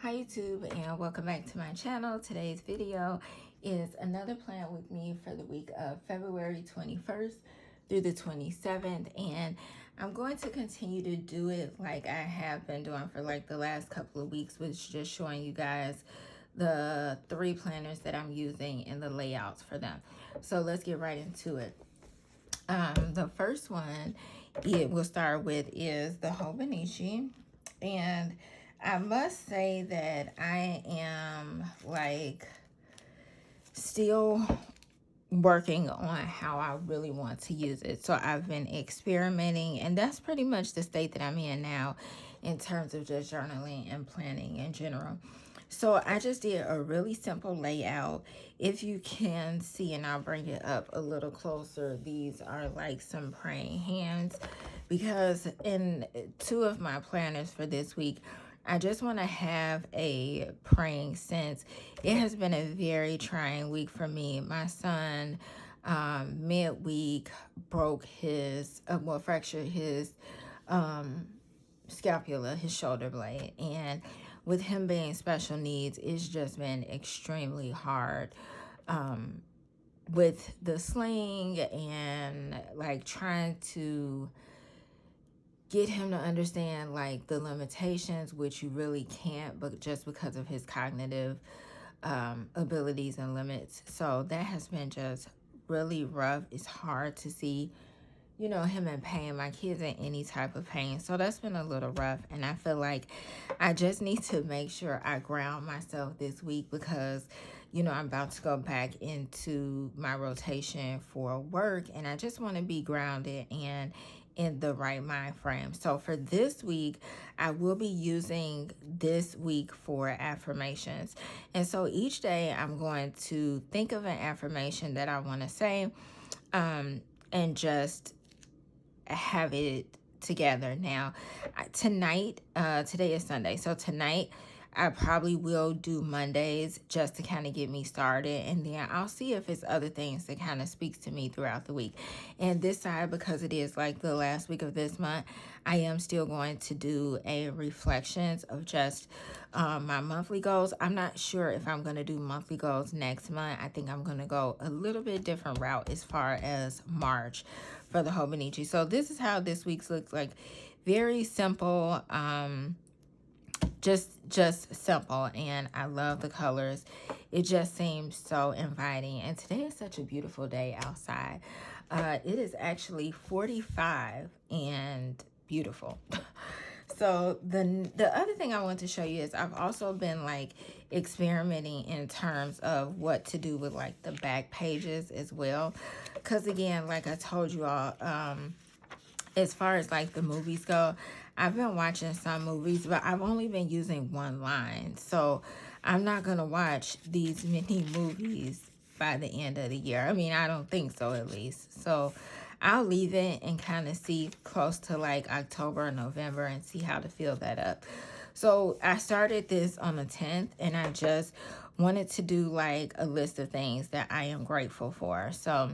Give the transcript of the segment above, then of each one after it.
Hi YouTube, and welcome back to my channel. Today's video is another plan with me for the week of February 21st through the 27th, and I'm going to continue to do it like I have been doing for like the last couple of weeks, which is just showing you guys the 3 planners that I'm using and the layouts for them. So let's get right into it. The first one it will start with is the Hobonichi, and I must say that I am like still working on how I really want to use it. So I've been experimenting, and that's pretty much the state that I'm in now in terms of just journaling and planning in general. So I just did a really simple layout. If you can see, and I'll bring it up a little closer, these are like some praying hands, because in 2 of my planners for this week, I just want to have a praying sense. It has been a very trying week for me. My son midweek broke his, fractured his scapula, his shoulder blade, and with him being special needs, it's just been extremely hard with the sling and like trying to get him to understand like the limitations, which you really can't, but just because of his cognitive abilities and limits. So that has been just really rough. It's hard to see, you know, him in pain. My kids in any type of pain. So that's been a little rough. And I feel like I just need to make sure I ground myself this week, because, you know, I'm about to go back into my rotation for work, and I just want to be grounded and in the right mind frame. So for this week, I will be using this week for affirmations. And so each day I'm going to think of an affirmation that I want to say, and just have it together. Now, tonight, today is Sunday, so tonight I probably will do Mondays just to kind of get me started, and then I'll see if it's other things that kind of speaks to me throughout the week. And this side, because it is like the last week of this month, I am still going to do a reflections of just my monthly goals. I'm not sure if I'm going to do monthly goals next month. I think I'm going to go a little bit different route as far as March for the Hobonichi. So this is how this week's looks like. Very simple, just simple, and I love the colors. It just seems so inviting, and today is such a beautiful day outside. It is actually 45 and beautiful. So the other thing I want to show you is I've also been like experimenting in terms of what to do with like the back pages as well, because again, like I told you all, as far as like the movies go, I've been watching some movies, but I've only been using one line. So I'm not going to watch these many movies by the end of the year. I mean, I don't think so, at least. So I'll leave it and kind of see close to like October or November and see how to fill that up. So I started this on the 10th, and I just wanted to do like a list of things that I am grateful for. So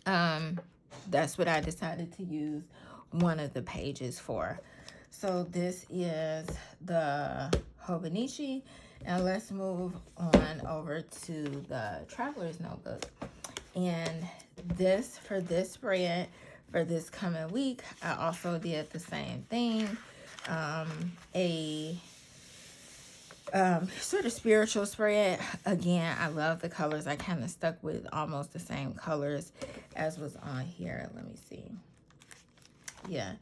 that's what I decided to use one of the pages for. So this is the Hobonichi, and let's move on over to the Traveler's Notebook. And this, for this spread for this coming week, I also did the same thing. A sort of spiritual spread. Again, I love the colors. I kind of stuck with almost the same colors as was on here. Let me see. Yeah,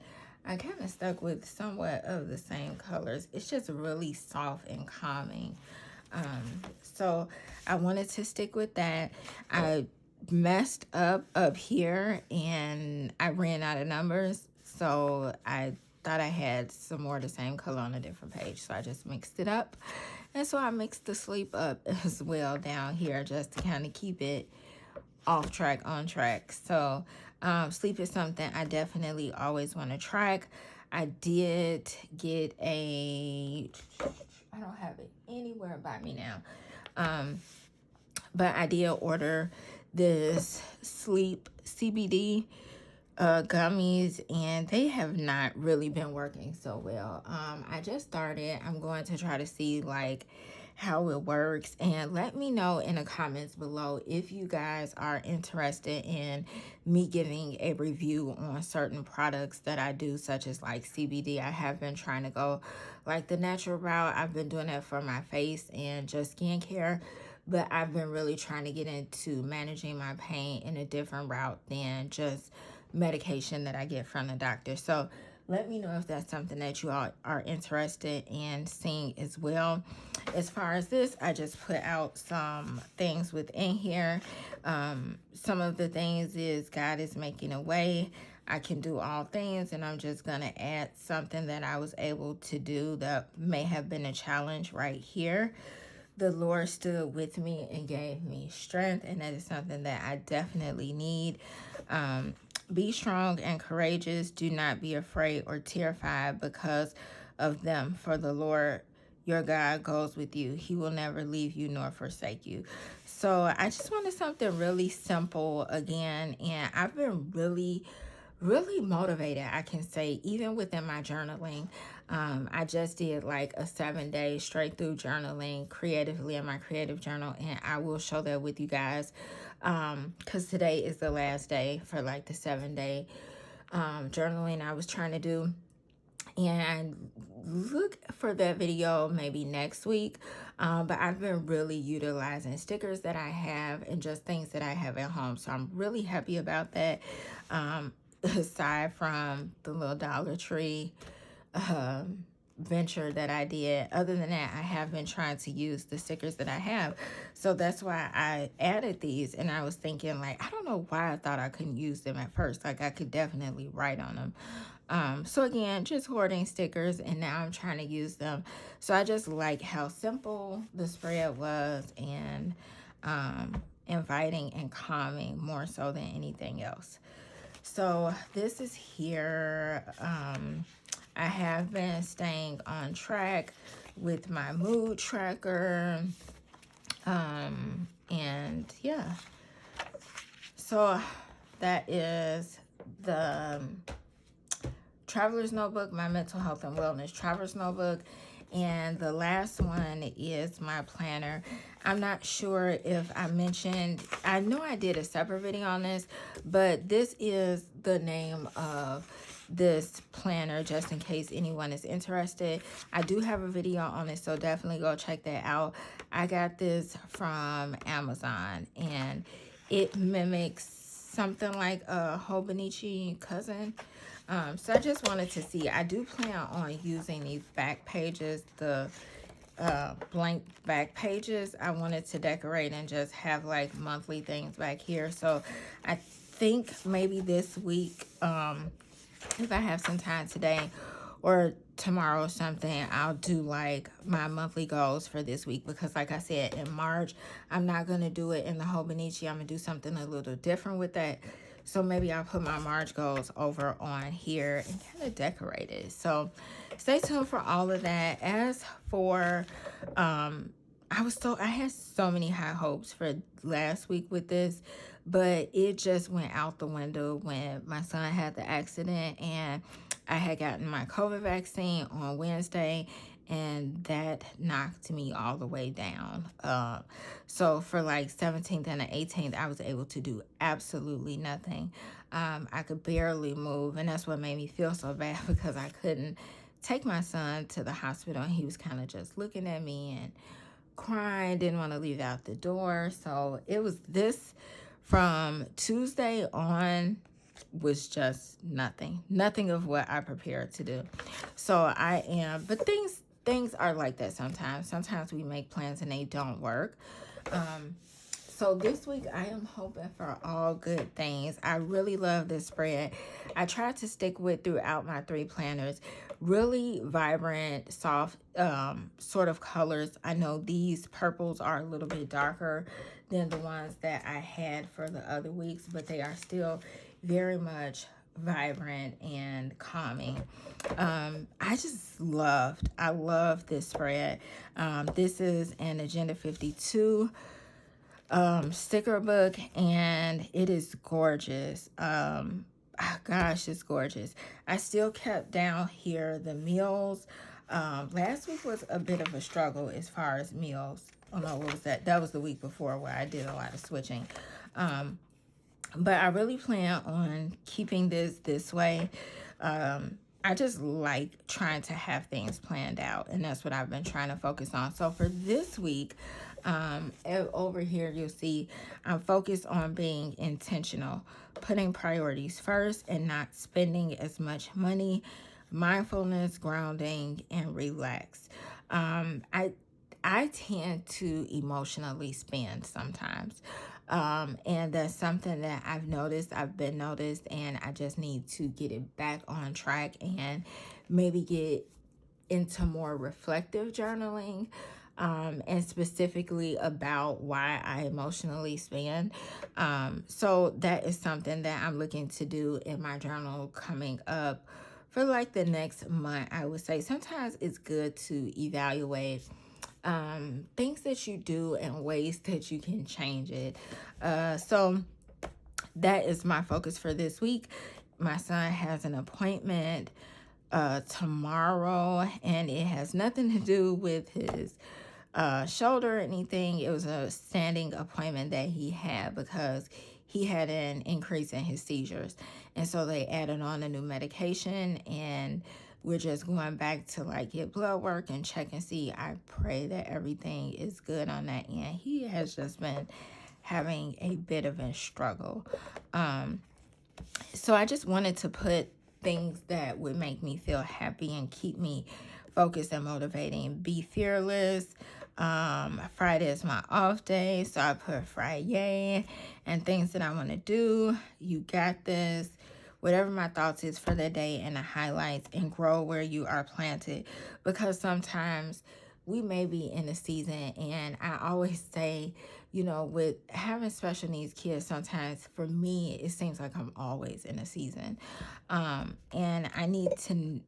I kind of stuck with somewhat of the same colors. It's just really soft and calming. So I wanted to stick with that. I messed up here, and I ran out of numbers. So I thought I had some more of the same color on a different page. So I just mixed it up. And so I mixed the sleep up as well down here, just to kind of keep it off track, on track. So sleep is something I definitely always want to track. I did get I don't have it anywhere by me now. But I did order this sleep CBD gummies, and they have not really been working so well. I just started. I'm going to try to see like how it works, and let me know in the comments below if you guys are interested in me giving a review on certain products that I do, such as like CBD. I have been trying to go like the natural route. I've been doing that for my face and just skincare, but I've been really trying to get into managing my pain in a different route than just medication that I get from the doctor. So let me know if that's something that you all are interested in seeing as well. As far as this, I just put out some things within here. Some of the things is God is making a way. I can do all things, and I'm just going to add something that I was able to do that may have been a challenge right here. The Lord stood with me and gave me strength, and that is something that I definitely need. Be strong and courageous. Do not be afraid or terrified because of them, for the Lord your God goes with you. He will never leave you nor forsake you. So I just wanted something really simple again, and I've been really motivated, I can say, even within my journaling. I just did like a 7-day straight through journaling creatively in my creative journal, and I will share that with you guys because today is the last day for like the 7-day journaling I was trying to do. And look for that video maybe next week. But I've been really utilizing stickers that I have and just things that I have at home. So I'm really happy about that. Aside from the little Dollar Tree venture that I did, other than that, I have been trying to use the stickers that I have. So that's why I added these, and I was thinking like, I don't know why I thought I couldn't use them at first. Like I could definitely write on them. So again, just hoarding stickers, and now I'm trying to use them. So I just like how simple the spread was, and inviting and calming more so than anything else. So this is here. I have been staying on track with my mood tracker. And yeah. So that is the Traveler's Notebook, my mental health and wellness Traveler's Notebook. And the last one is my planner. I'm not sure if I mentioned, I know I did a separate video on this, but this is the name of this planner just in case anyone is interested. I do have a video on it, so definitely go check that out. I got this from Amazon, and it mimics something like a Hobonichi cousin. So I just wanted to see. I do plan on using these back pages, the blank back pages. I wanted to decorate and just have like monthly things back here. So I think maybe this week, if I have some time today or tomorrow or something, I'll do like my monthly goals for this week, because like I said, in March, I'm not going to do it in the Hobonichi. I'm going to do something a little different with that. So maybe I'll put my March goals over on here and kind of decorate it. So stay tuned for all of that. As for, I had so many high hopes for last week with this, but it just went out the window when my son had the accident, and I had gotten my COVID vaccine on Wednesday, and that knocked me all the way down. So for like 17th and the 18th, I was able to do absolutely nothing. I could barely move, and that's what made me feel so bad, because I couldn't take my son to the hospital, and he was kind of just looking at me and crying, didn't want to leave out the door. So it was this from Tuesday on was just nothing of what I prepared to do. So but things are like that sometimes we make plans and they don't work. So this week I am hoping for all good things. I really love this spread. I tried to stick with throughout my 3 planners, really vibrant, soft sort of colors. I know these purples are a little bit darker than the ones that I had for the other weeks, but they are still very much vibrant and calming. I love this spread. This is an Agenda 52 sticker book, and it is gorgeous. oh gosh, it's gorgeous. I still kept down here the meals. Last week was a bit of a struggle as far as meals. Oh no, what was that? That was the week before where I did a lot of switching. But I really plan on keeping this way. I just like trying to have things planned out, and that's what I've been trying to focus on. So for this week, over here you'll see I'm focused on being intentional, putting priorities first and not spending as much money, mindfulness, grounding, and relax. I tend to emotionally spend sometimes. And that's something that I've been noticed, and I just need to get it back on track and maybe get into more reflective journaling, and specifically about why I emotionally spend. So that is something that I'm looking to do in my journal coming up for like the next month, I would say. Sometimes it's good to evaluate things that you do and ways that you can change it. So that is my focus for this week. My son has an appointment tomorrow, and it has nothing to do with his shoulder or anything. It was a standing appointment that he had because he had an increase in his seizures, and so they added on a new medication, and we're just going back to like get blood work and check and see. I pray that everything is good on that end. He has just been having a bit of a struggle. So I just wanted to put things that would make me feel happy and keep me focused and motivating. Be fearless. Friday is my off day, so I put Friday and things that I want to do. You got this. Whatever my thoughts is for the day and the highlights, and grow where you are planted, because sometimes we may be in a season, and I always say, you know, with having special needs kids, sometimes for me it seems like I'm always in a season, and I need to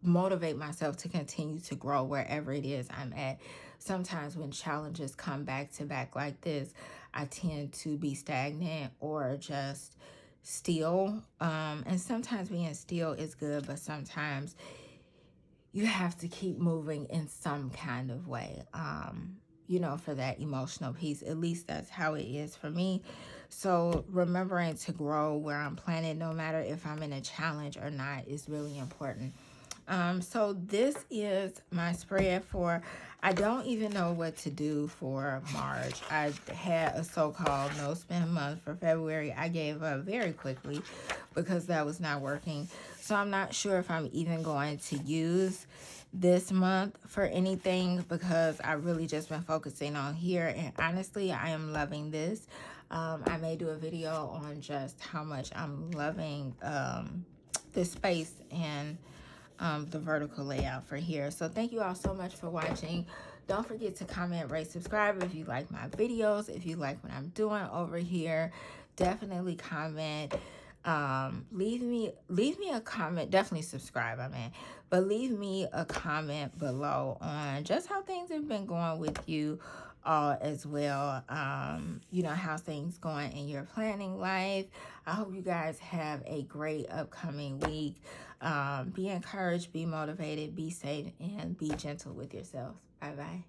motivate myself to continue to grow wherever it is I'm at. Sometimes when challenges come back to back like this, I tend to be stagnant or just still. And sometimes being still is good, but sometimes you have to keep moving in some kind of way, you know, for that emotional piece. At least that's how it is for me. So remembering to grow where I'm planted, no matter if I'm in a challenge or not, is really important. So this is my spread for, I don't even know what to do for March. I had a so-called no spend month for February. I gave up very quickly because that was not working. So I'm not sure if I'm even going to use this month for anything, because I really just been focusing on here. And honestly, I am loving this. I may do a video on just how much I'm loving this space and the vertical layout for here. So thank you all so much for watching. Don't forget to comment, rate, subscribe if you like my videos. If you like what I'm doing over here, definitely comment. Leave me a comment. Definitely subscribe, but leave me a comment below on just how things have been going with you all as well. You know, how things going in your planning life. I hope you guys have a great upcoming week. Be encouraged, be motivated, be safe, and be gentle with yourselves. Bye bye.